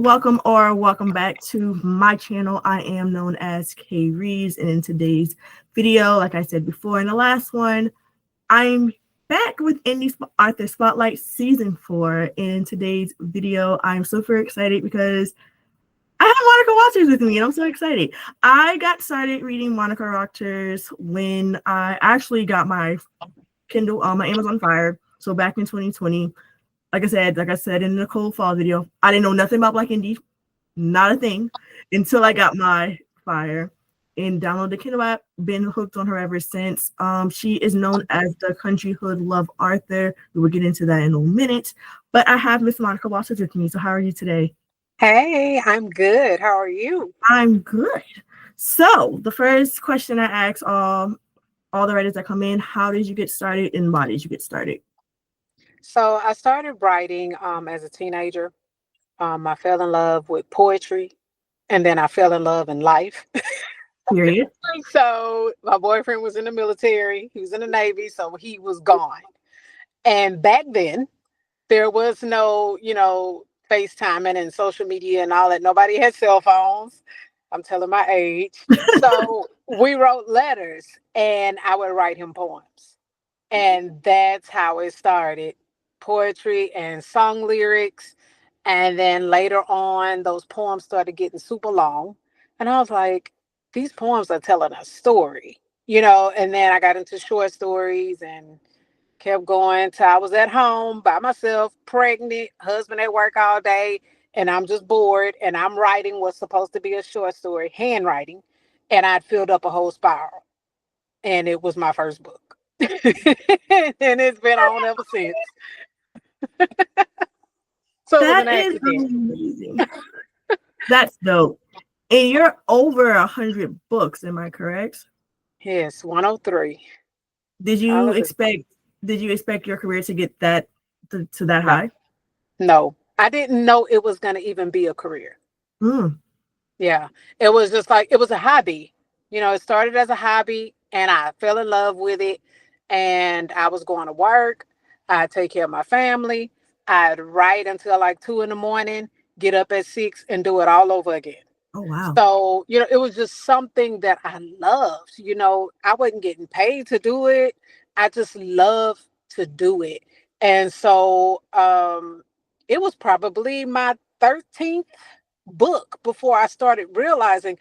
welcome back to my channel. I am known as K Reeves, and in today's video, like I said before in the last one, I'm back with Indie Author Spotlight Season 4. In today's video, I'm super excited because I have Monica Walters with me, and I'm so excited. I got started reading Monica Walters when I actually got my Kindle on my Amazon Fire. So back in 2020, like I said in the cold fall video, I didn't know nothing about Black Indie, not a thing, until I got my Fire and downloaded the Kindle app. Been hooked on her ever since. She is known as the Country Hood Love Author. We will get into that in a minute. But I have Miss Monica Walters with me. So how are you today? Hey, I'm good. How are you? I'm good. So the first question I ask all the writers that come in: how did you get started, and why did you get started? So I started writing as a teenager. I fell in love with poetry, and then I fell in love in life. Period. So my boyfriend was in the military. He was in the Navy, so he was gone. And back then, there was no, FaceTiming and social media and all that. Nobody had cell phones. I'm telling my age. So we wrote letters, and I would write him poems. And that's how it started. Poetry and song lyrics. And then later on, those poems started getting super long. And I was like, these poems are telling a story, and then I got into short stories and kept going till I was at home by myself, pregnant, husband at work all day, and I'm just bored. And I'm writing what's supposed to be a short story, handwriting, and I'd filled up a whole spiral. And it was my first book. And it's been on ever since. So it was an That is accident. amazing. That's dope. And you're over 100 books, am I correct? Yes, 103. Did I you was expect your career to get that to that no, high? no. I didn't know it was going to even be a career. Mm. Yeah, it was just like it was a hobby. It started as a hobby, and I fell in love with it. And I was going to work. I'd take care of my family. I'd write until like 2 in the morning, get up at 6, and do it all over again. Oh wow. So, it was just something that I loved. I wasn't getting paid to do it. I just loved to do it. And so it was probably my 13th book before I started realizing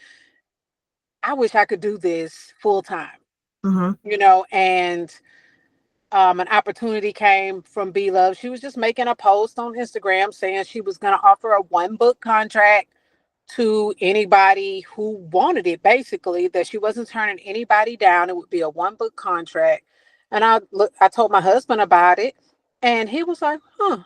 I wish I could do this full time, Mm-hmm. and an opportunity came from B Love. She was just making a post on Instagram saying she was going to offer a 1 book contract to anybody who wanted it, basically, that she wasn't turning anybody down. It would be a 1 book contract. And I told my husband about it, and he was like, huh,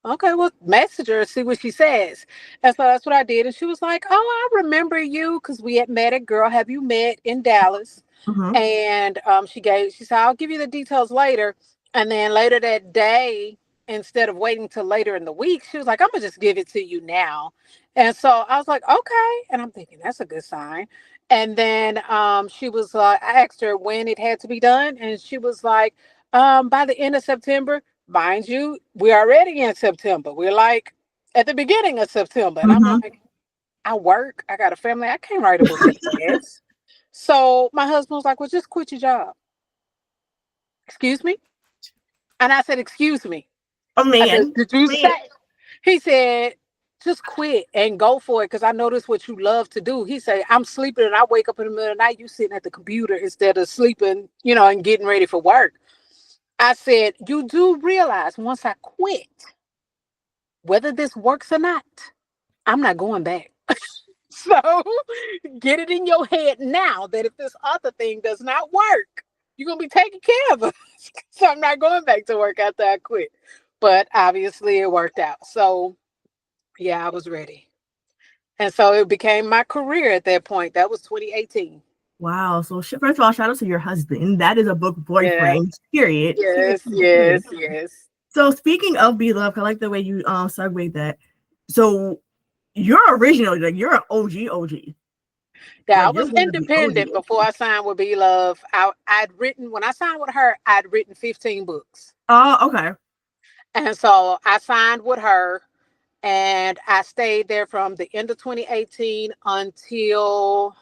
okay, well, message her, see what she says. And so that's what I did. And she was like, oh, I remember you because we had met at Girl Have You Met in Dallas. Mm-hmm. And she said, I'll give you the details later. And then later that day, instead of waiting till later in the week, she was like, I'm gonna just give it to you now. And so I was like, okay. And I'm thinking that's a good sign. And then she was like, I asked her when it had to be done, and she was like, by the end of September. Mind you, we're already in September. We're like at the beginning of September. And I'm Mm-hmm. like, I work, I got a family, I can't write a book that fast. So my husband was like, well, just quit your job. Excuse me? And I said, excuse me. Oh I said, man. did you Man. say? He said, just quit and go for it because I know this what you love to do. He said, I'm sleeping and I wake up in the middle of the night, you sitting at the computer instead of sleeping, and getting ready for work. I said, you do realize once I quit, whether this works or not, I'm not going back. So get it in your head now that if this other thing does not work, you're going to be taking care of us. So I'm not going back to work after I quit. But obviously it worked out. So yeah, I was ready. And so it became my career at that point. That was 2018. Wow. So first of all, shout out to your husband. That is a book Yeah. boyfriend. Period. Period. Yes, Period. yes, Period. yes. So speaking of Be Love, I like the way you segued that. So you're original, like you're an OG. Yeah, I Like you're was one of the independent before OG. I signed with B Love. I'd written, when I signed with her, I'd written 15 books. Oh, okay. And so I signed with her. And I stayed there from the end of 2018 until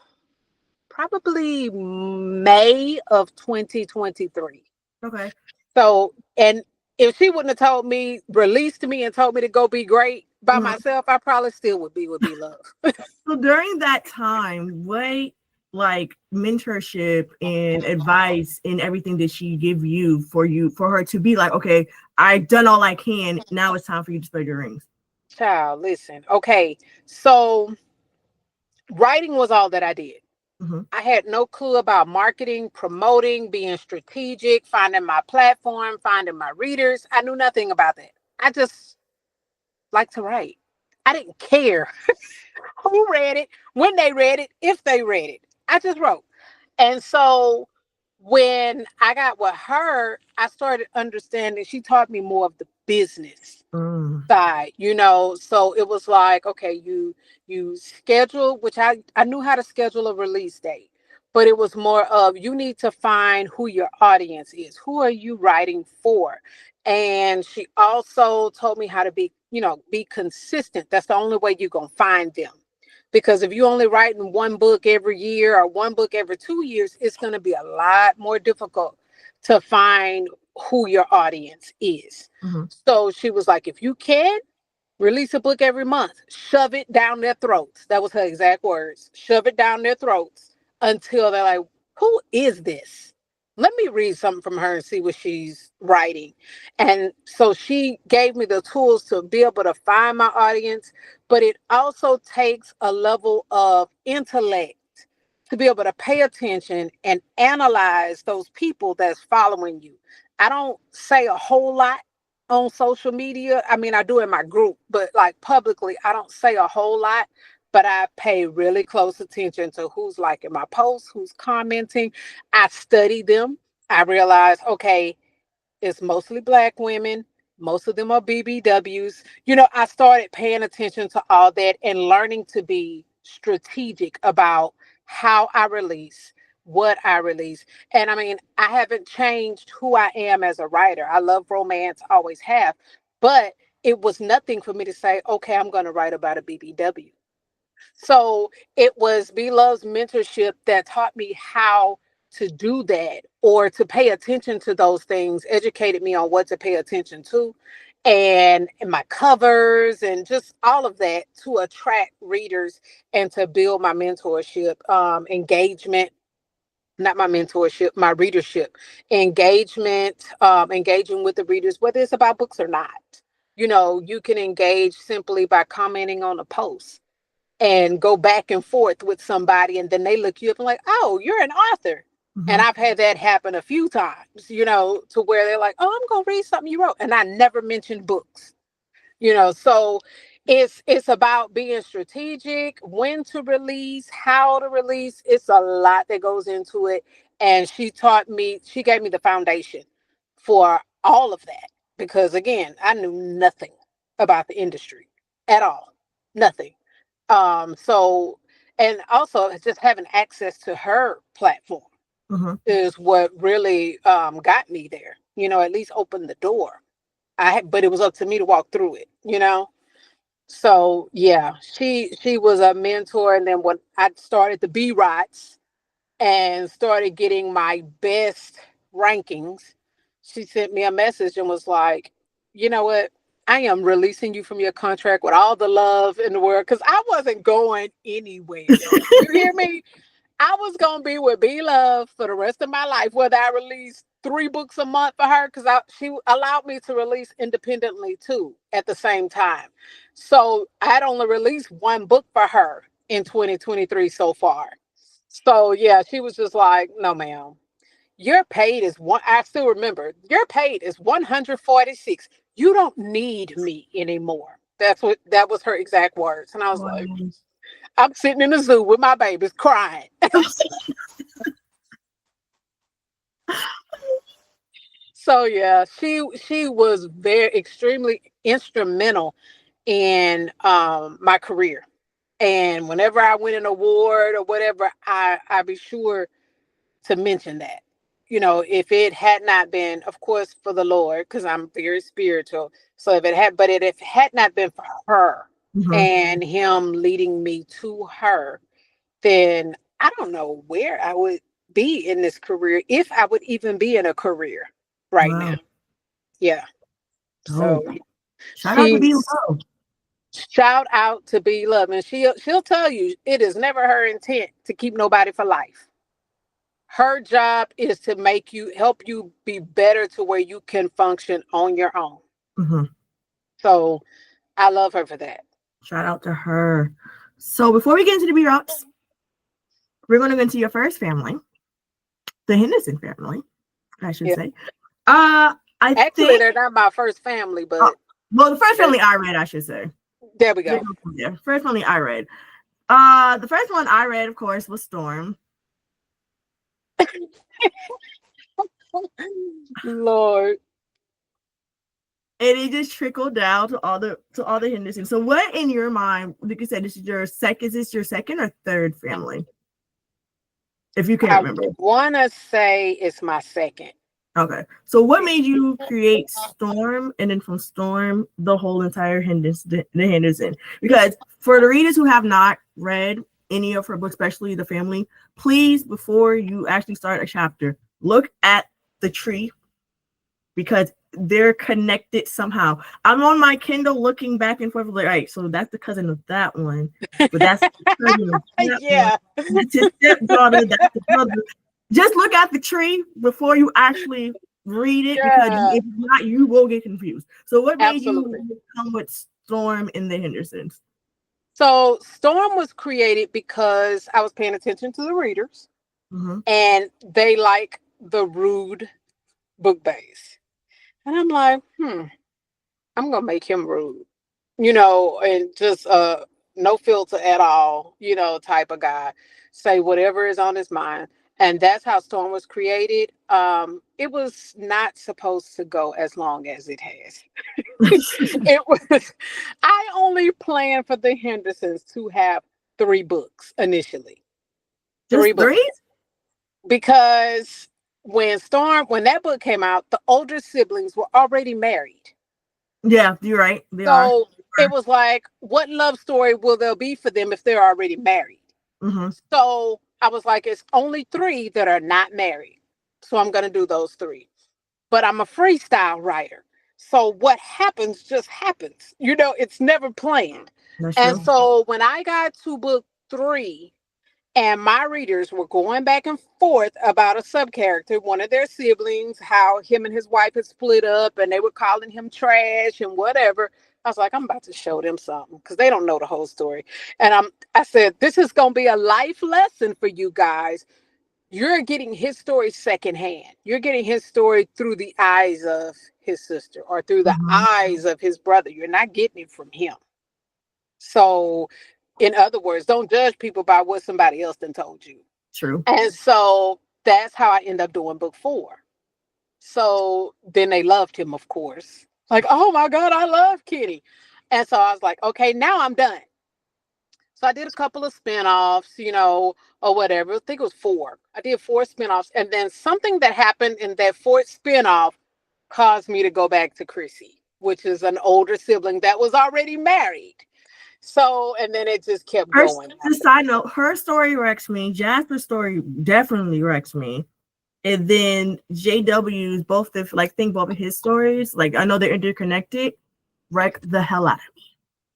probably May of 2023. Okay. So, and if she wouldn't have told me, released me and told me to go be great by Mhm. myself, I probably still would be with Be Love. So during that time, what like mentorship and advice and everything did she give you for her to be like, okay, I've done all I can. Now it's time for you to spread your rings. Child, listen. Okay. So writing was all that I did. Hmm. I had no clue about marketing, promoting, being strategic, finding my platform, finding my readers. I knew nothing about that. I just like to write. I didn't care who read it, when they read it, if they read it. I just wrote. And so when I got with her, I started understanding. She taught me more of the business Mm. side, so it was like, okay, you schedule, which I knew how to schedule a release date, but it was more of, you need to find who your audience is, who are you writing for. And she also told me how to be consistent. That's the only way you're gonna find them, because if you only writing one book every year or one book every 2 years, it's going to be a lot more difficult to find who your audience is. Hmm. So she was like, if you can release a book every month, shove it down their throats. That was her exact words. Shove it down their throats until they're like, who is this? Let me read something from her and see what she's writing. And so she gave me the tools to be able to find my audience, but it also takes a level of intellect to be able to pay attention and analyze those people that's following you. I don't say a whole lot on social media. I mean, I do in my group, but like publicly, I don't say a whole lot. But I pay really close attention to who's liking my posts, who's commenting. I study them. I realize, okay, it's mostly Black women. Most of them are BBWs. I started paying attention to all that and learning to be strategic about how I release, what I release. And I mean, I haven't changed who I am as a writer. I love romance, always have. But it was nothing for me to say, okay, I'm going to write about a BBW. So it was B Love's mentorship that taught me how to do that, or to pay attention to those things, educated me on what to pay attention to, and my covers and just all of that to attract readers and to build my mentorship, engagement, not my mentorship, my readership, engagement, engaging with the readers, whether it's about books or not. You can engage simply by commenting on a post and go back and forth with somebody, and then they look you up and like, oh, you're an author. And Hmm. I've had that happen a few times, to where they're like, oh, I'm gonna read something you wrote, and I never mentioned books. So it's about being strategic, when to release, how to release. It's a lot that goes into it. And she gave me the foundation for all of that, because again, I knew nothing about the industry at all. Nothing. So, and also just having access to her platform Hmm. is what really got me there, at least opened the door. But it was up to me to walk through it. So yeah, she was a mentor. And then when I started the B Rots and started getting my best rankings, she sent me a message and was like, you know what? I am releasing you from your contract with all the love in the world, because I wasn't going anywhere. You hear me? I was gonna be with B Love for the rest of my life, whether I release 3 books a month for her, because she allowed me to release independently too at the same time. So I'd only released 1 book for her in 2023 so far. So yeah, she was just like, no, ma'am. Your paid is one. I still remember, your paid is 146. You don't need me anymore. That was her exact words. And I was like, Wow. I'm sitting in the zoo with my babies crying. So yeah, she was very extremely instrumental in my career. And whenever I win an award or whatever, I be sure to mention that. if it had not been, of course, for the Lord, because I'm very spiritual. So if it had not been for her Mhm. and him leading me to her, then I don't know where I would be in this career, if I would even be in a career right now. Wow. Yeah. Dope. So Shout out to Be she's Low. shout out to Be Love, and she'll tell you it is never her intent to keep nobody for life. Her job is to help you be better to where you can function on your own. Mhm. So I love her for that. Shout out to her. So before we get into the B Rocks, we're going to go into your first family, the Henderson family, I should Yeah. say. I Actually, think. they're not my first family, Uh, but well, the first family I read, I should say. there we go. Yeah, first family I read. The first one I read, of course, was Storm. Lord. And it just trickled down to all the Hendersons. So, what in your mind? Like you said, this is your second. Is this your second or third family? If you can't I remember. want to say it's my second. Okay. So, what made you create Storm, and then from Storm, the whole entire the Henderson? Because for the readers who have not read any of her books, especially the family, please, before you actually start a chapter, look at the tree, because they're connected somehow. I'm on my Kindle looking back and forth, like, all right, so that's the cousin of that one, but that's the cousin of that one. Yeah. That's his stepdaughter, that's the brother. Just look at the tree before you actually read it, because Yeah. if not, you will get confused. So what made Absolutely. you come with Storm and the Hendersons? So Storm was created because I was paying attention to the readers, Mm-hmm. and they like the rude book base. And I'm like, I'm gonna make him rude, and just no filter at all, type of guy. Say whatever is on his mind. And that's how Storm was created. It was not supposed to go as long as it has. It was I only planned for the Hendersons to have 3 books initially. Three Just books. three? Because when that book came out, the older siblings were already married. Yeah, you're right. They are. So it was like, what love story will there be for them if they're already married? Mm-hmm. So I was like, it's only 3 that are not married. So I'm going to do those 3. But I'm a freestyle writer. So what happens just happens. It's never planned. That's And true. so when I got to book 3, and my readers were going back and forth about a sub character, one of their siblings, how him and his wife had split up and they were calling him trash and whatever. I was like, I'm about to show them something because they don't know the whole story. And I said, this is going to be a life lesson for you guys. You're getting his story secondhand. You're getting his story through the eyes of his sister or through the Mm-hmm. eyes of his brother. You're not getting it from him. So, in other words, don't judge people by what somebody else done told you. True. And so that's how I end up doing book 4. So then they loved him, of course. Like, oh my God, I love Kitty. And so I was like, okay, now I'm done. So I did a couple of spinoffs, or whatever. I think it was 4. I did 4 spinoffs. And then something that happened in that 4th spinoff caused me to go back to Chrissy, which is an older sibling that was already married. So, and then it just kept going. Just side note, her story wrecks me. Jasper's story definitely wrecks me. And then JW's think both of his stories, like I know they're interconnected, wreck the hell out of me.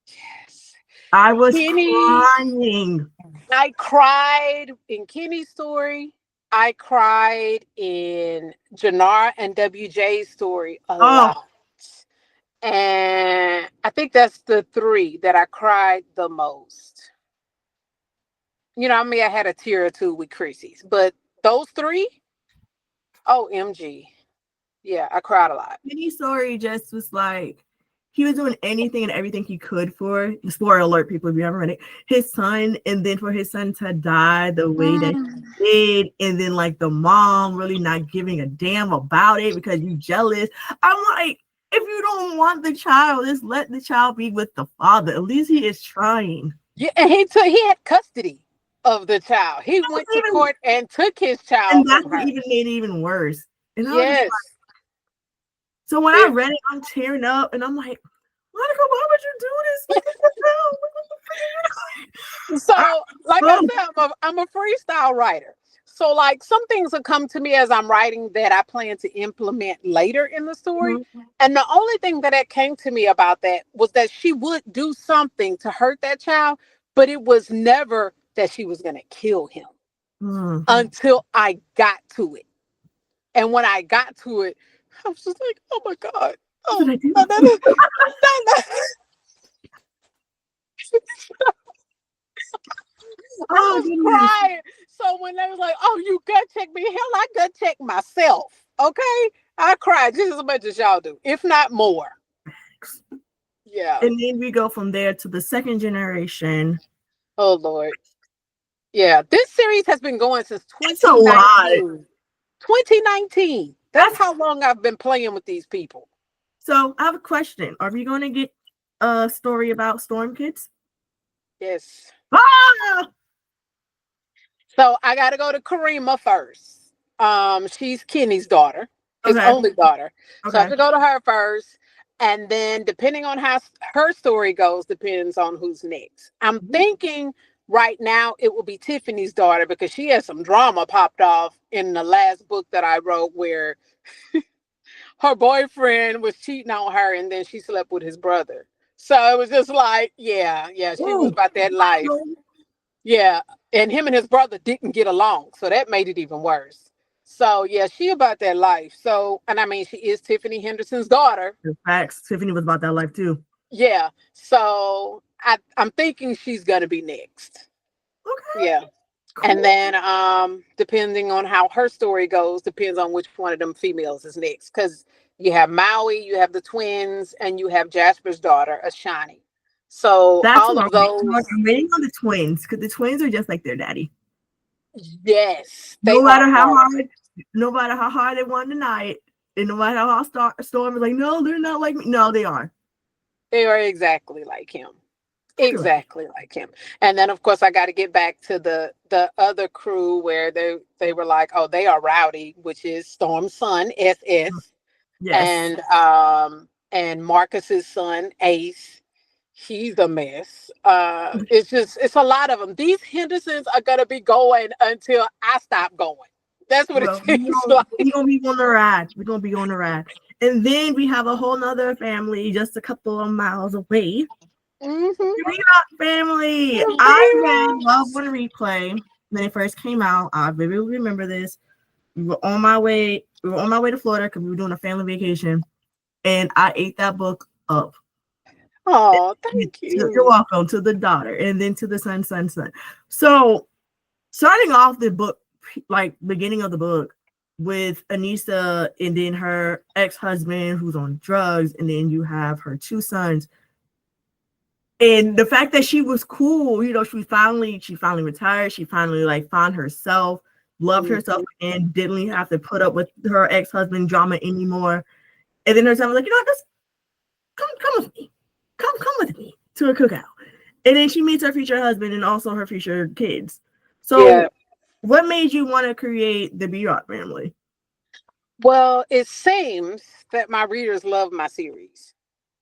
Yes. I was Kenny, crying. I cried in Kenny's story. I cried in Jannar and WJ's story a Oh, lot. And I think that's the 3 that I cried the most. I had a tear or 2 with Chrissy's, but those 3, OMG. Yeah, I cried a lot. Kenny's story just was like he was doing anything and everything he could for, spoiler alert, people, if you haven't read it, his son, and then for his son to die the way that he did, and then like the mom really not giving a damn about it because you jealous. I'm like, if you don't want the child, just let the child be with the father. At least he is trying. Yeah, and he had custody of the child. He went to even, court and took his and child that's from what her. even made it even worse. And I was just Yes. like, so when I It- read it, I'm tearing up, and I'm like, Monica, why would you do this? Like, what the hell? So, like I Oh, said, I'm a freestyle writer. So, like, some things will come to me as I'm writing that I plan to implement later in the story. mhm. And the only thing that came to me about that was that she would do something to hurt that child, but it was never that she was going to kill him Mm. until I got to it. And when I got to it, I was just like, oh my God. What did Oh, I do? no, no, no, no, no. I Oh was goodness. crying. So when they was like, "Oh, you gut check me," hell, I gut check myself. Okay, I cried just as much as y'all do, if not more. Yeah. And then we go from there to the second generation. Oh Lord. Yeah. This series has been going since It's a lot. 2019. 2019. That's That's how long I've been playing with these people. so. I have a question. Are we going to get a story about Storm Kids? Yes. Ah! So I got to go to Karima first. She's Kenny's daughter, his Okay. only daughter. So I have Okay. to go to her first, and then depending on how her story goes, depends on who's next. I'm thinking right now it will be Tiffany's daughter because she has some drama popped off in the last book that I wrote where her boyfriend was cheating on her, and then she slept with his brother. So it was just like, yeah, she was Ooh. about that life. Yeah, and him and his brother didn't get along, so that made it even worse. So yeah, she about that life. So, and I mean, she is Tiffany Henderson's daughter. Facts. Tiffany was about that life too. Yeah. So I'm thinking she's gonna be next. Okay. Yeah. And Cool. then depending on how her story goes, depends on which one of them females is next. Because you have Maui, you have the twins, and you have Jasper's daughter, Ashani. So That's all what of I'm waiting on. those, I'm waiting on the twins because the twins are just like their daddy. yes, No they are matter how hard. hard, no matter how hard they want tonight, and no matter how Storm is like, no, they're not like me. No, they are. They are exactly like him. Exactly. Exactly like him. And then of course I got to get back to the other crew where they were like, oh, they are rowdy, which is Storm's son, SS, Yes. and Marcus's son, Ace. He's a mess. It's a lot of them. These Hendersons are gonna be going until I stop going. That's what it Well, we seems gonna, like. we gonna be on the ride. We're gonna be on the ride. And then we have a whole nother family just a couple of miles away. Mm-hmm. We got family. I read Love on Replay when it first came out. I vividly remember this. We were on my way to Florida because we were doing a family vacation, and I ate that book up. Oh, thank You're you. welcome to the daughter, and then to the son. So starting off the book, like beginning of the book, with Anissa and then her ex-husband who's on drugs, and then you have her two sons. And the fact that she was cool, she finally retired. She finally like found herself, loved herself, Mhm. and didn't have to put up with her ex-husband drama anymore. And then her son was like, you know what, just come with me. Come with me to a cookout. And then she meets her future husband and also her future kids. Yeah. So what made you want to create the B Rock family? Well, it seems that my readers love my series.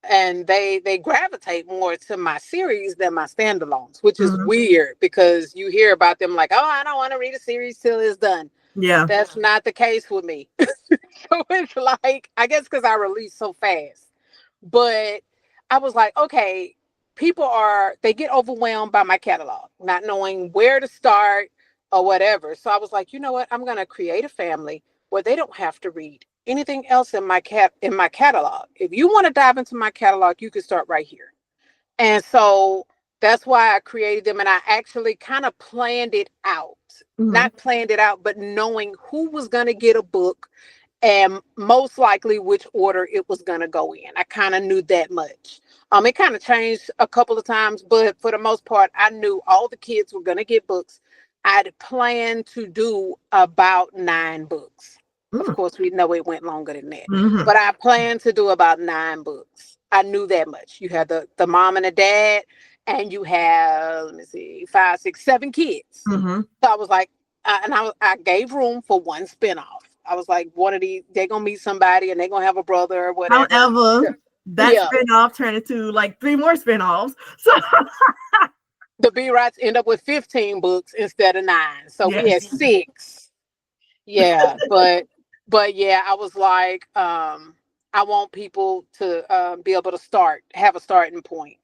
And they gravitate more to my series than my standalones, which is Mhm. weird because you hear about them like, oh, I don't want to read a series till it's done. Yeah. That's not the case with me. So it's like, I guess because I release so fast. But I was like, okay, they get overwhelmed by my catalog, not knowing where to start or whatever. So I was like, you know what? I'm going to create a family where they don't have to read anything else in my catalog. If you want to dive into my catalog, you can start right here. And so that's why I created them. And I actually kind of planned it out. Mhm. Not planned it out, but knowing who was going to get a book and most likely which order it was going to go in. I kind of knew that much. It kind of changed a couple of times, but for the most part, I knew all the kids were going to get books. I'd planned to do about 9 books. Of Mhm. course, we know it went longer than that, Mhm. but I planned to do about 9 books. I knew that much. You had the mom and the dad, and you have, let me see, 5, 6, 7 kids. Mm-hmm. So I was like, I gave room for one spinoff. I was like, one of these, they're gonna meet somebody and they're gonna have a brother or whatever. However, that Yeah, spinoff turned into like 3 more spinoffs. So the B rights end up with 15 books instead of 9. So we had yes. 6. Yeah, but yeah, I was like, I want people to be able to have a starting point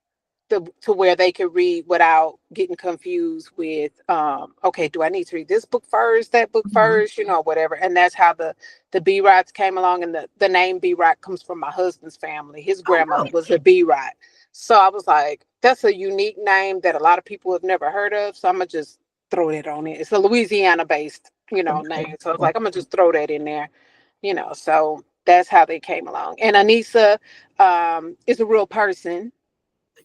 to where they can read without getting confused with, okay, do I need to read this book first, that book Mm-hmm. first, whatever. And that's how the B rights came along, and the name B right comes from my husband's family. His Oh grandmother no, was a B right. So I was like, that's a unique name that a lot of people have never heard of. So I'm gonna just throw it on it. It's a Louisiana based, okay. name. So I was Cool. like, I'm gonna just throw that in there, so that's how they came along. And Anissa is a real person.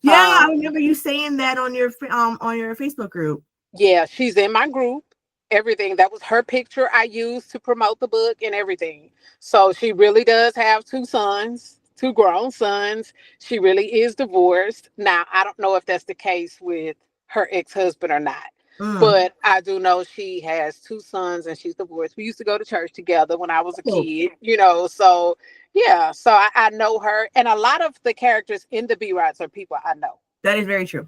Yeah, I Um, remember you saying that on your Facebook group. yeah, she's in my group. Everything that was her picture I used to promote the book and everything. So she really does have 2 sons, 2 grown sons. She really is divorced. Now, I don't know if that's the case with her ex-husband or not. Mm. But I do know she has 2 sons and she's divorced. We used to go to church together when I was a Cool. kid, so yeah, so I know her. And a lot of the characters in the B Rides are people I know. That is very true.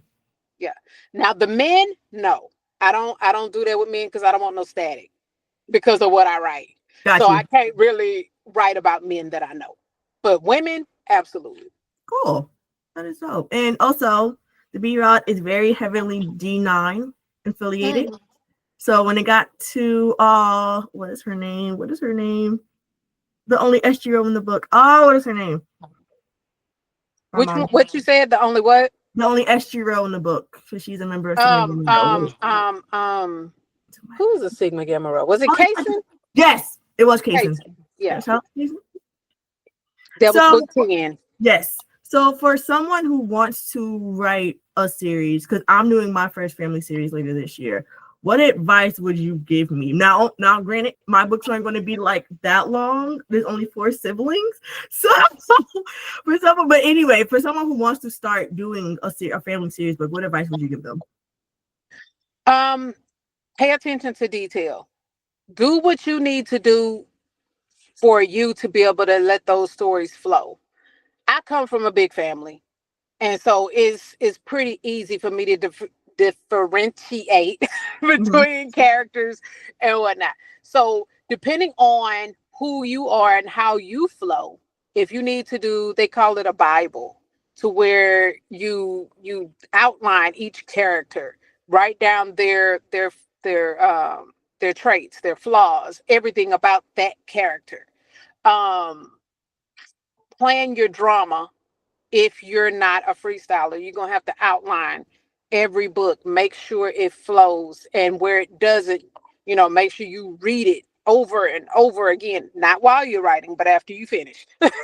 Yeah. Now the men, no. I don't do that with men because I don't want no static because of what I write. Got So I you. can't really write about men that I know. But women, absolutely. Cool. That is so. And also, the B Rod is very heavily D9 affiliated. Mhm. So when it got to what is her name? What is her name? The only SGO in the book. Oh, what is her name? My Which one, mom. what you said? The only what? The only SGO in the book. So she's a member of Sigma Um, Gamma Rho. um, um, um, who was a Sigma Gamma Rho? Was it Kason? Yes, it was Kason. Kason. Yeah. Yes, how Kason? That was So book 10. yes. So for someone who wants to write a series, because I'm doing my first family series later this year, what advice would you give me? Now, granted, my books aren't going to be like that long. There's only 4 siblings, so for someone. But anyway, for someone who wants to start doing a family series book, what advice would you give them? Pay attention to detail. Do what you need to do for you to be able to let those stories flow. I come from a big family, and so it's pretty easy for me to differentiate Mhm. between characters and whatnot. So depending on who you are and how you flow, if you need to do, they call it a Bible, to where you outline each character, write down their their traits, their flaws, everything about that character. Um, Plan your drama. If you're not a freestyler, you're going to have to outline every book, make sure it flows, and where it doesn't, make sure you read it over and over again, not while you're writing, but after you finish. Because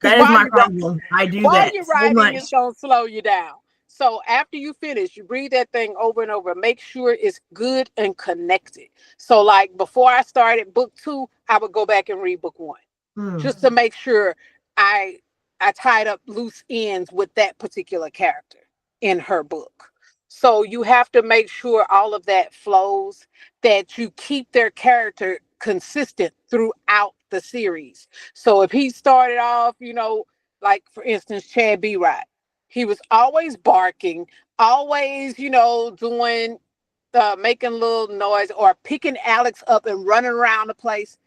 That is my problem. I do while that you're so writing, it's much. going to slow you down. So after you finish, you read that thing over and over, make sure it's good and connected. So like before I started book 2, I would go back and read book 1 Hmm. just to make sure I I tied up loose ends with that particular character in her book. So you have to make sure all of that flows, that you keep their character consistent throughout the series. So if he started off, like for instance, Chad B. Right, he was always barking, always, doing making a little noise or picking Alex up and running around the place.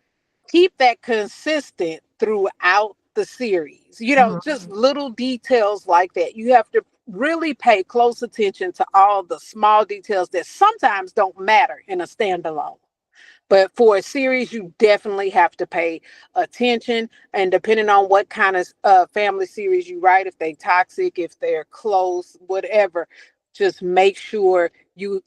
Keep that consistent throughout the series. Mhm. Just little details like that. You have to really pay close attention to all the small details that sometimes don't matter in a standalone. But for a series, you definitely have to pay attention. And depending on what kind of family series you write, if they toxic, if they're close, whatever, just make sure you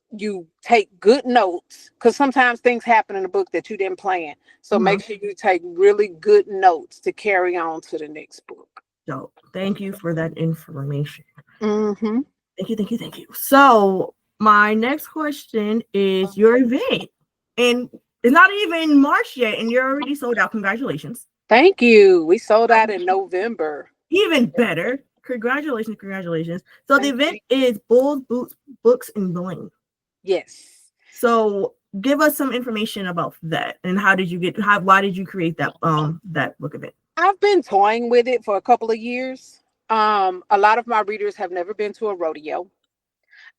take good notes, because sometimes things happen in the book that you didn't plan. So Mhm. make sure you take really good notes to carry on to the next book. So thank you for that information. Mm-hmm. Thank you, thank you, thank you. So my next question is your event, and it's not even March yet, and you're already sold out. Congratulations! Thank you. We sold out in November. Even better. Congratulations. So the Thank event you. is Bulls, Boots, Books, and Bling. Yes. So give us some information about that, and why did you create that book event? I've been toying with it for a couple of years. A lot of my readers have never been to a rodeo.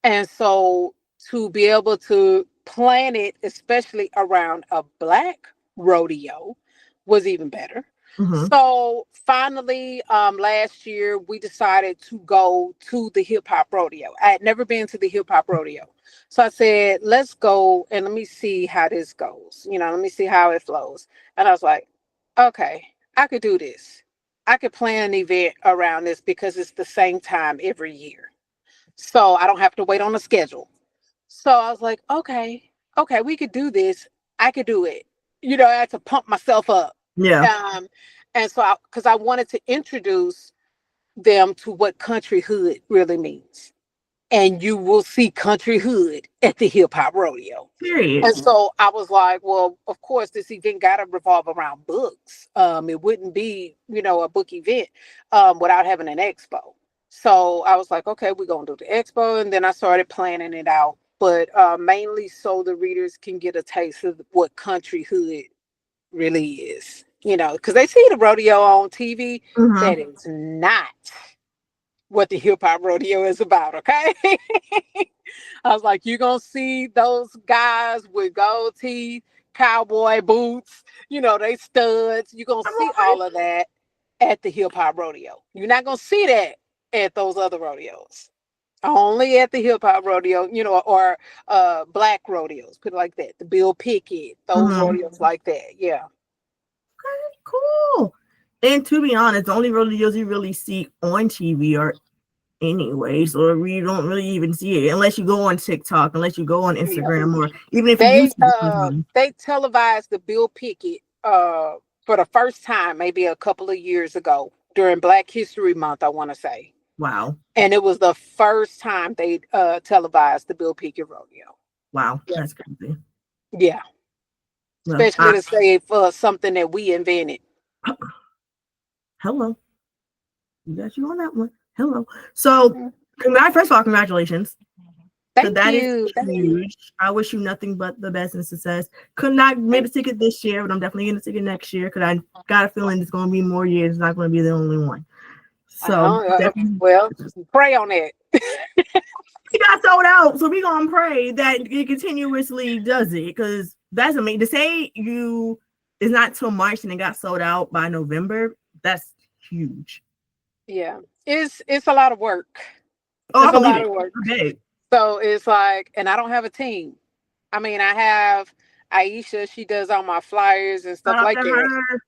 And so to be able to plan it, especially around a black rodeo, was even better. Mm-hmm. So finally, last year we decided to go to the hip hop rodeo. I had never been to the hip hop rodeo. So I said, let's go and let me see how this goes. Let me see how it flows. And I was like, okay, I could do this. I could plan an event around this because it's the same time every year. So I don't have to wait on the schedule. So I was like, okay, we could do this. I could do it. I had to pump myself up. Yeah. Um, and so because I wanted to introduce them to what country hood really means. And you will see country hood at the hip hop rodeo. Period. And so I was like, well, of course, this event got to revolve around books. It wouldn't be, a book event without having an expo. So I was like, okay, we're going to do the expo. And then I started planning it out, but mainly so the readers can get a taste of what country hood really is, because they see the rodeo on TV. Mm-hmm. That is not what the hip hop rodeo is about, okay? I was like, you're going to see those guys with gold teeth, cowboy boots, they studs. You're going to see all of that at the hip hop rodeo. You're not going to see that at those other rodeos. Only at the hip hop rodeo, or black rodeos, put it like that. The Bill Pickett, those Mm-hmm. rodeos like that. Yeah. Okay, cool. And to be honest, the only rodeos you really see on TV are anyways, or we don't really even see it unless you go on TikTok, unless you go on Yeah. Instagram, or even if you They use it. they televised the Bill Pickett for the first time maybe a couple of years ago during Black History Month, I want to say. Wow. And it was the first time they televised the Bill Pickett rodeo. Wow. Yeah. That's crazy. Yeah. Well, Especially to say for something that we invented. Hello. You got you on that one. Hello. So, first of all, congratulations. Thank That you. is huge. I wish you nothing but the best and success. Could not maybe take it this year, but I'm definitely going to take it next year because I got a feeling it's going to be more years. It's not going to be the only one. So, well, pray on it. It got sold out, so we're going to pray that it continuously does it because that's amazing. To say it's not till March and it got sold out by November, that's huge. Yeah. It's a lot of work. Oh, it's I a lot it. of work. Okay. So it's like, and I don't have a team. I mean, I have Aisha, she does all my flyers and stuff like that. Her.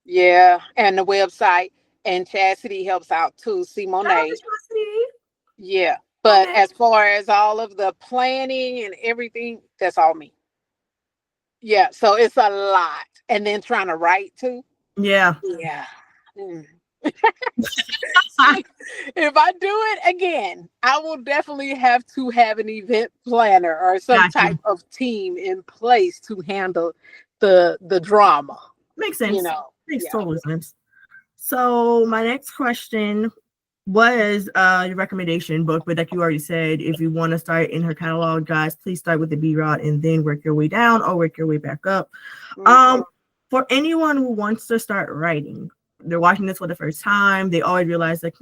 Yeah, and the website. And Chastity helps out too, Simone. Yeah. But as far as all of the planning and everything, that's all me. Yeah, so it's a lot. And then trying to write too. Yeah. Yeah. If I do it again, I will definitely have to have an event planner or some type of team in place to handle the drama. Makes sense. Makes total sense. So my next question was your recommendation book, but like you already said, if you want to start in her catalog, guys, please start with the B-Rod and then work your way down or work your way back up. For anyone who wants to start writing, they're watching this for the first time, they always realize like,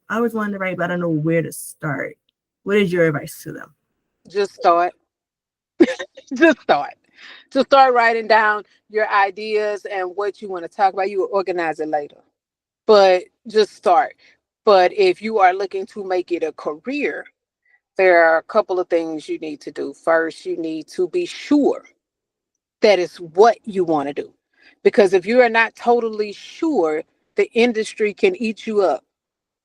I always wanted to write, but I don't know where to start. What is your advice to them? Just start. Just start. Just start writing down your ideas and what you want to talk about. You will organize it later. But just start. But if you are looking to make it a career, there are a couple of things you need to do. First, you need to be sure that is what you want to do. Because if you are not totally sure, the industry can eat you up,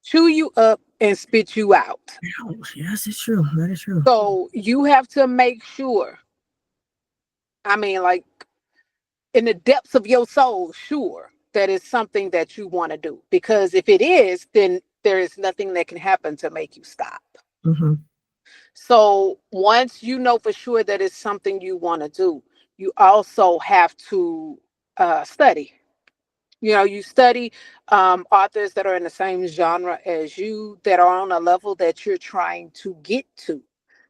chew you up, and spit you out. Yes, it's true. That is true. So you have to make sure. I mean, like in the depths of your soul, sure that is something that you want to do. Because if it is, then there is nothing that can happen to make you stop. Mm-hmm. So once you know for sure that it's something you want to do, you also have to study. You study authors that are in the same genre as you, that are on a level that you're trying to get to.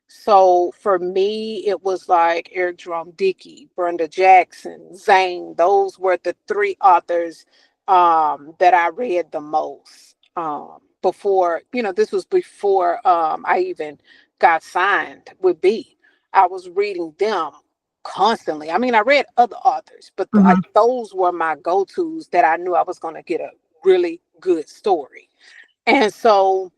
So for me, it was like Eric Jerome Dickey, Brenda Jackson, Zane. Those were the three authors that I read the most before. This was before I even got signed with B. I was reading them constantly. I mean, I read other authors, but Mhm. those were my go-tos that I knew I was going to get a really good story. And so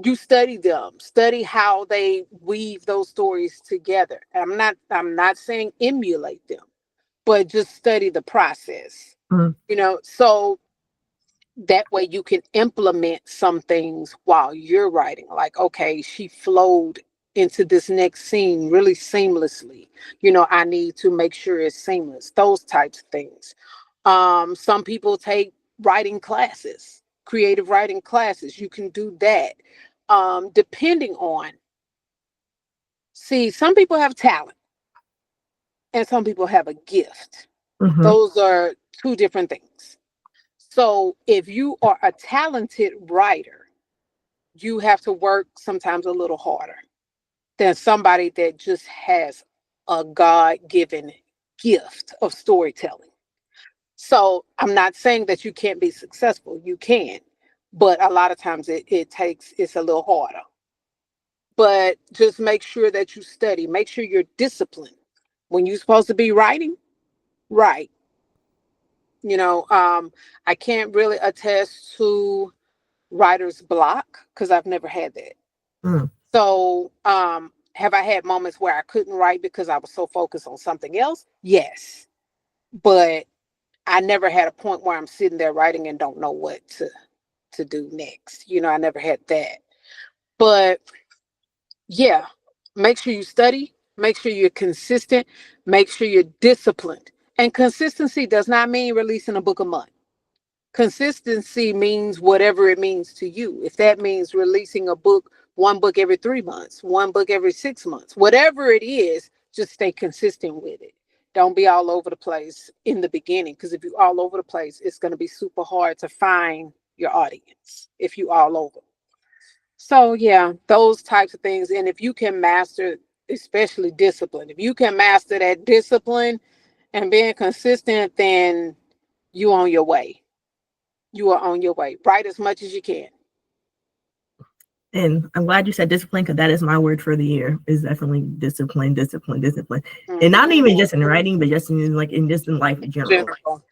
you study them, study how they weave those stories together. I'm not saying emulate them, but just study the process. Mhm. So that way you can implement some things while you're writing. Like, okay, she flowed into this next scene really seamlessly. I need to make sure it's seamless. Those types of things. Some people take writing classes, creative writing classes. You can do that. Depending on, see, some people have talent and some people have a gift. Mhm. Those are two different things. So if you are a talented writer, you have to work sometimes a little harder than somebody that just has a God-given gift of storytelling. So I'm not saying that you can't be successful. You can, but a lot of times it's a little harder. But just make sure that you study. Make sure you're disciplined. When you're supposed to be writing, write. You know, I can't really attest to writer's block because I've never had that. Mhm. So, have I had moments where I couldn't write because I was so focused on something else? Yes. But I never had a point where I'm sitting there writing and don't know what to do next. I never had that. But yeah, make sure you study, make sure you're consistent, make sure you're disciplined. And consistency does not mean releasing a book a month. Consistency means whatever it means to you. If that means releasing one book every 3 months, one book every 6 months, whatever it is, just stay consistent with it. Don't be all over the place in the beginning, because if you're all over the place, it's going to be super hard to find your audience if you all over. So yeah, those types of things. And if you can master, especially discipline, if you can master that discipline and being consistent, then you on your way. You are on your way. Write as much as you can. And I'm glad you said discipline, because that is my word for the year. Is definitely discipline, discipline, discipline, and not Mhm. even just in writing, but just in just in life in general, General.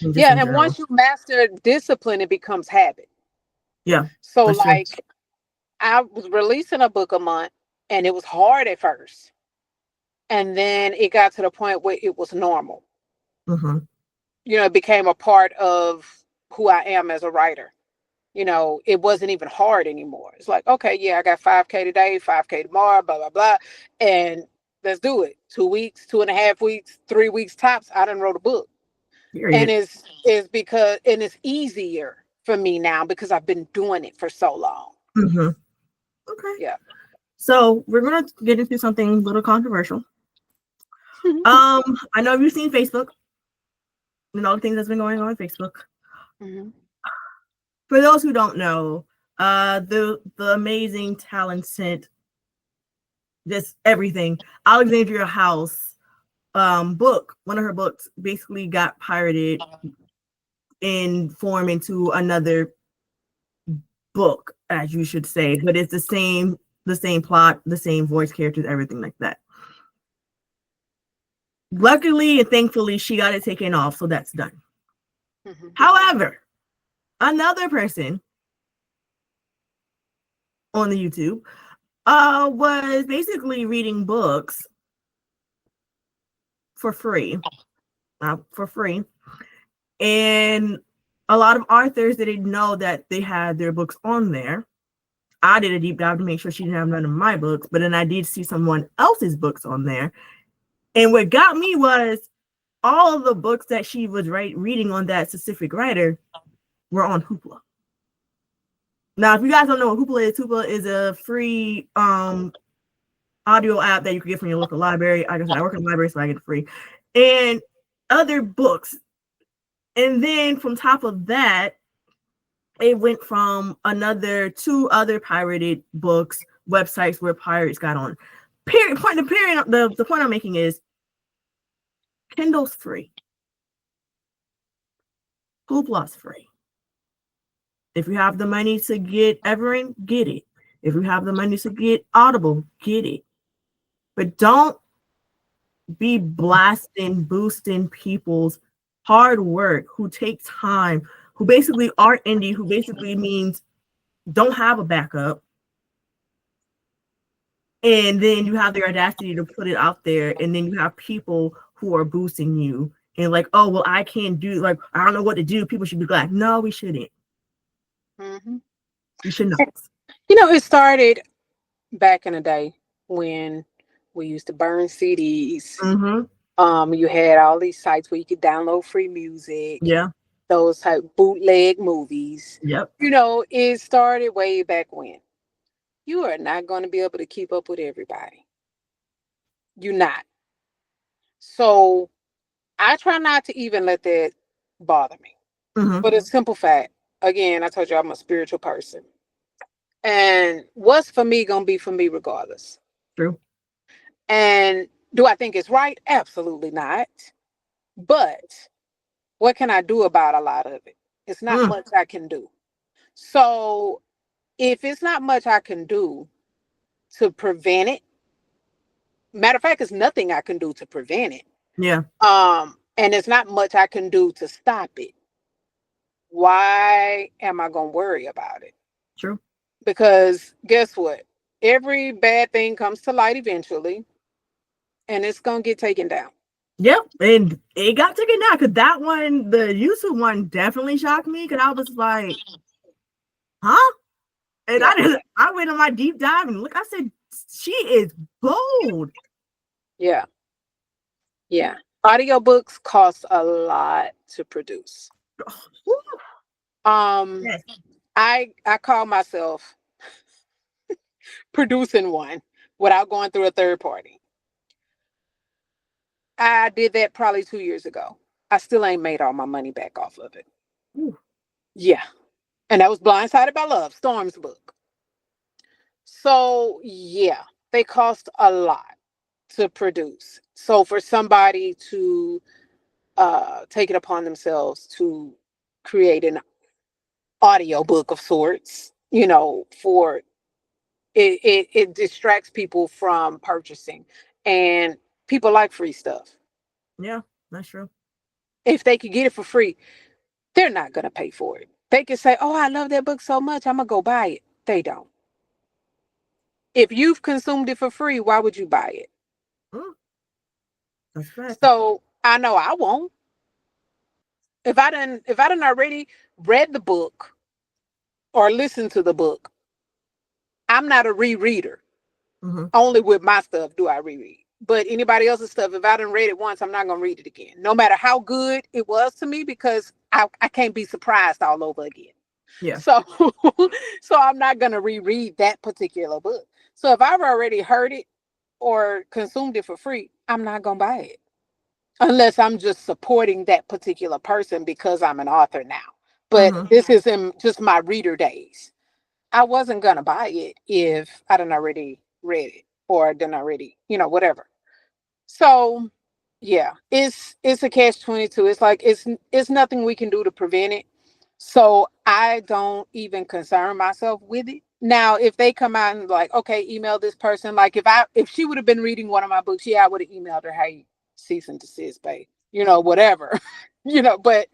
just Yeah, in and general. once you master discipline, it becomes habit. Yeah, So that's true. like I was releasing a book a month and it was hard at first. And then it got to the point where it was normal. Mm-hmm. It became a part of who I am as a writer. It wasn't even hard anymore. It's like, okay, yeah, I got 5K today, 5K tomorrow, blah, blah, blah. And let's do it. 2 weeks, 2.5 weeks, 3 weeks tops. I done wrote a book. And Period. it's easier for me now because I've been doing it for so long. Mm-hmm. Okay. Yeah. So we're gonna get into something a little controversial. I know you've seen Facebook and all the things that's been going on Facebook. Mhm. For those who don't know, the amazing, talented, just everything, Alexandria House book, one of her books basically got pirated and formed into another book, as you should say, but it's the same plot, the same voice characters, everything like that. Luckily and thankfully, she got it taken off, so that's done. Mhm. However, another person on the YouTube was basically reading books for free, for free, and a lot of authors didn't know that they had their books on there. I did a deep dive to make sure she didn't have none of my books, but then I did see someone else's books on there. And what got me was all of the books that she was reading on that specific writer were on Hoopla. Now, if you guys don't know what Hoopla is a free audio app that you can get from your local library. Like I said, I work in a library, so I get it free. And other books And then from top of that, it went from two other pirated books, websites where pirates got on. The point I'm making is Kindle's free. Hoopla's free. If you have the money to get Everin, get it. If you have the money to get Audible, get it. But don't be boosting people's hard work who take time, who basically are indie, who basically means don't have a backup. And then you have the audacity to put it out there, and then you have people who are boosting you and like, oh, well, I can't do, like, I don't know what to do. People should be glad. No, we shouldn't. Mm-hmm. We should not. It started back in the day when we used to burn CDs. Mm-hmm. You had all these sites where you could download free music. Yeah. Those type bootleg movies. Yep. It started way back when. You are not going to be able to keep up with everybody. You're not. So I try not to even let that bother me. Mm-hmm. But a simple fact, again, I told you I'm a spiritual person. And what's for me going to be for me regardless. True. And do I think it's right? Absolutely not. But what can I do about a lot of it? It's not much I can do. So if it's not much I can do to prevent it, matter of fact, it's nothing I can do to prevent it. Yeah. And it's not much I can do to stop it. Why am I going to worry about it? True. Because guess what? Every bad thing comes to light eventually, and it's going to get taken down. Yep. And it got taken down because that one, the YouTube one, definitely shocked me because I was like, huh? And Yeah. I went on my deep dive and look, I said, she is bold. Yeah. Yeah. Audiobooks cost a lot to produce. Yes. I call myself producing one without going through a third party. I did that probably 2 years ago. I still ain't made all my money back off of it. Ooh. Yeah. And that was Blindsided by Love, Storm's book. So, yeah, they cost a lot to produce. So for somebody to take it upon themselves to create an audio book of sorts, for it distracts people from purchasing, and people like free stuff. Yeah, that's true. If they could get it for free, they're not going to pay for it. They could say, oh, I love that book so much, I'm going to go buy it. They don't. If you've consumed it for free, why would you buy it? That's right. So I know I won't. If I done already read the book or listened to the book, I'm not a rereader. Mm-hmm. Only with my stuff do I reread. But anybody else's stuff, if I done read it once, I'm not going to read it again. No matter how good it was to me, because I can't be surprised all over again. Yeah. So, so I'm not going to reread that particular book. So if I've already heard it or consumed it for free, I'm not going to buy it. Unless I'm just supporting that particular person because I'm an author now. But this is in just my reader days. I wasn't going to buy it if I didn't already read it or didn't already, whatever. So yeah, it's a catch-22. It's like, it's nothing we can do to prevent it. So I don't even concern myself with it. Now, if they come out and like, okay, email this person, like if she would have been reading one of my books, yeah, I would have emailed her, hey, cease and desist, babe, whatever, but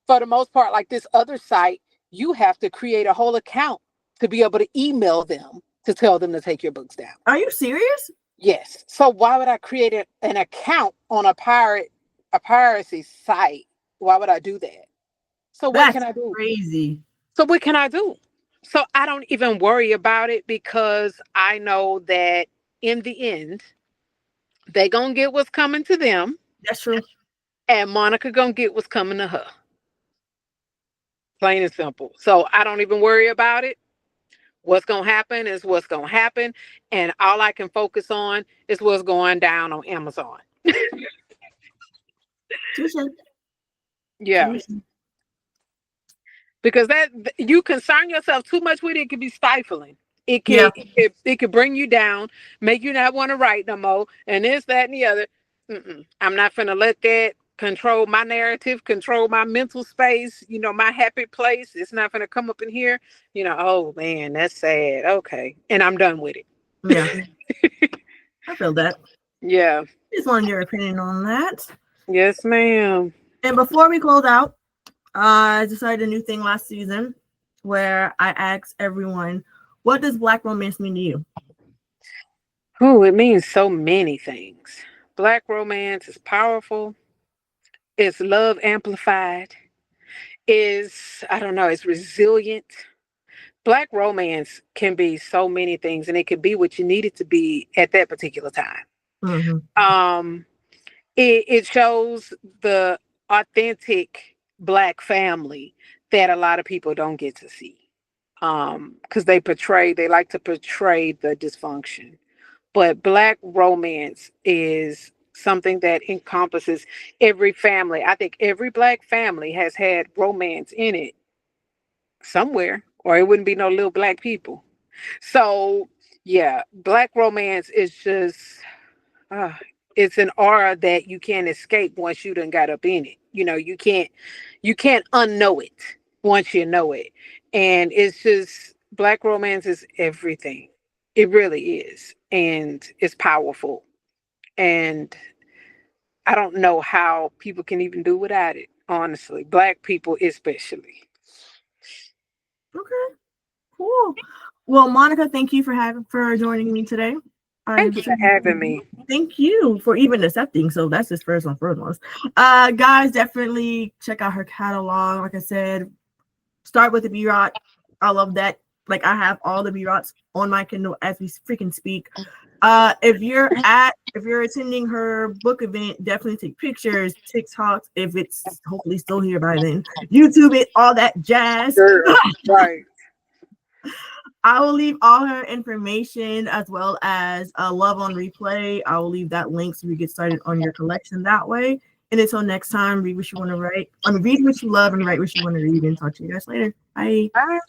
for the most part, like this other site, you have to create a whole account to be able to email them to tell them to take your books down. Are you serious? Yes. So why would I create an account on a piracy site? Why would I do that? So what can I do? Crazy. So what can I do? So I don't even worry about it because I know that in the end, they gonna get what's coming to them. That's true. And Monica gonna get what's coming to her. Plain and simple. So I don't even worry about it. What's going to happen is what's going to happen. And all I can focus on is what's going down on Amazon. Touché. Yeah. Because that you concern yourself too much with it, it could be stifling. Yeah. It could bring you down, make you not want to write no more, and this, that, and the other. I'm not gonna let that control my narrative, control my mental space. My happy place. It's not gonna come up in here. Oh man, that's sad. Okay, and I'm done with it. Yeah. I feel that. Yeah. Just wanted your opinion on that. Yes, ma'am. And before we close out, I decided a new thing last season where I asked everyone, what does Black romance mean to you? Oh, it means so many things. Black romance is powerful. It's love amplified. Is I don't know. It's resilient. Black romance can be so many things, and it could be what you need it to be at that particular time. Mm-hmm. It shows the authentic Black family that a lot of people don't get to see. Because they like to portray the dysfunction. But Black romance is something that encompasses every family. I think every Black family has had romance in it somewhere, or it wouldn't be no little Black people. So, yeah, Black romance is just, uh, it's an aura that you can't escape once you done got up in it. You can't unknow it once you know it. And it's just, Black romance is everything. It really is. And it's powerful. And I don't know how people can even do without it, honestly. Black people especially. Okay, cool. Well, Monica, thank you for joining me today. Thank you for having me. Thank you for even accepting. So that's just first and foremost. Guys, definitely check out her catalog. Like I said, start with the B-Rot. I love that. Like I have all the B-Rots on my Kindle as we freaking speak. If you're attending her book event, definitely take pictures, TikToks, if it's hopefully still here by then. YouTube it, all that jazz. Right. I will leave all her information as well as Love on Replay. I will leave that link so you get started on your collection that way. And until next time, read what you want to write. Read what you love and write what you want to read. And talk to you guys later. Bye. Bye.